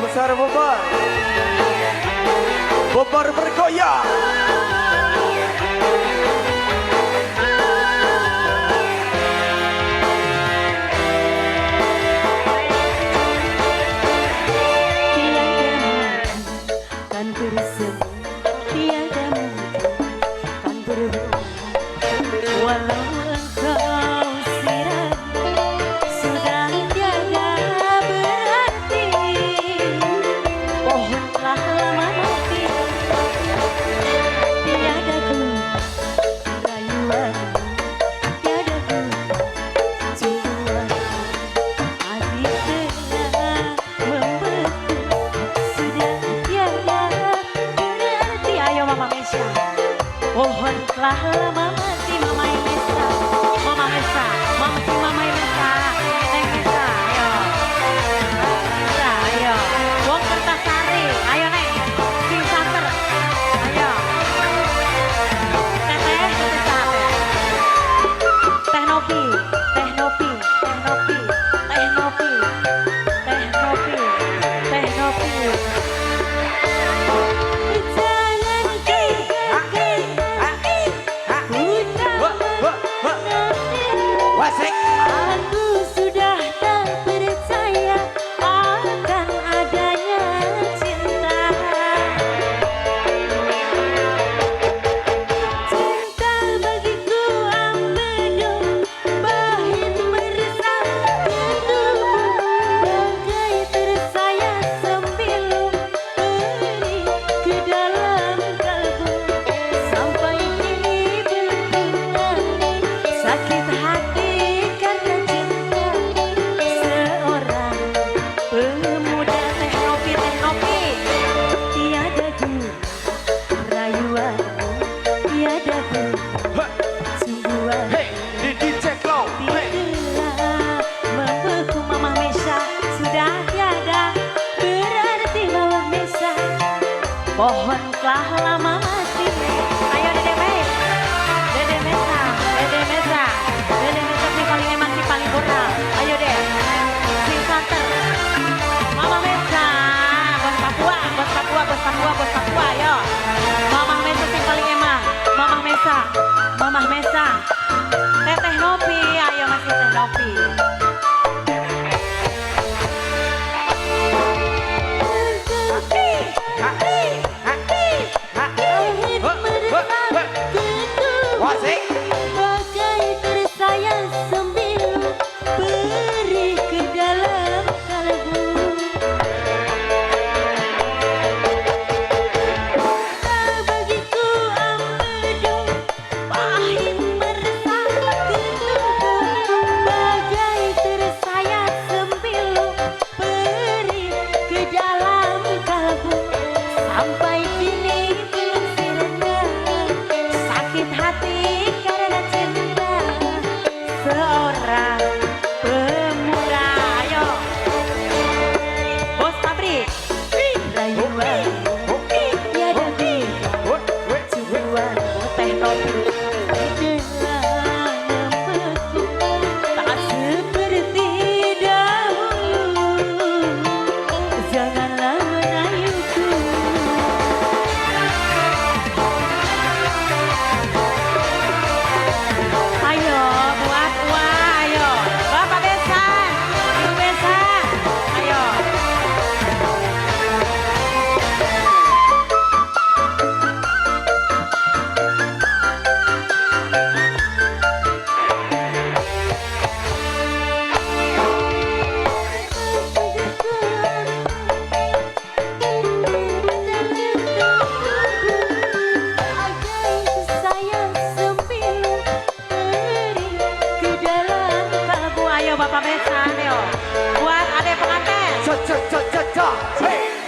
besar Bobar. Bobar bergoyang. Pohonlah lama mati Mama Mesa, Mama Mesa, mati Mama Mesa, Neng Mesa, ayo, Mesa, ayo, Wong Kertasari, ayo Neng, Sing Santer, ayo, Teteh, Mesa, Teh Nopi, Teh Nopi, Teh Nopi, Teh Nopi, Teh Nopi, Teh Nopi. Aku sudah tak percaya akan adanya cinta. Cinta bagiku ambedo, bahin meresap rindu, bagai tersayat sembilu beri ke dalam kalbu. Sampai kini belum tenang sakit hati. Pohonlah lama mati. Ayo Dede Mesa, Dede Mesa, Dede Mesa, Dede Mesa si paling eman si paling boral. Ayo deh, Sing Santer, Mama Mesa, Bos Papua, Bos Papua, Bos Papua, Bos Papua, ayo. Mama Mesa si paling eman, Mama Mesa, Mama Mesa, Teteh Nopi, ayo masih Teteh Nopi. Bagai tersayat sembilu beri ke dalam kalbu. Tak bagiku ambedo, bahin meresap rindu, bagai tersayat sembilu beri ke dalam kalbu. Sampai kini belum sirna sakit hati karena cinta seorang pemuda. Ayo Bos Pabrik, rayuan tiada beda, cubuan Teh Nopi telah membeku tak seperti dahulu. Janganlah merayuku. Ayo buat uang, ayo Bapak Besan, Ibu Besan, ayo. Bapak Besan, yo. Buat adek pengantin. Hey.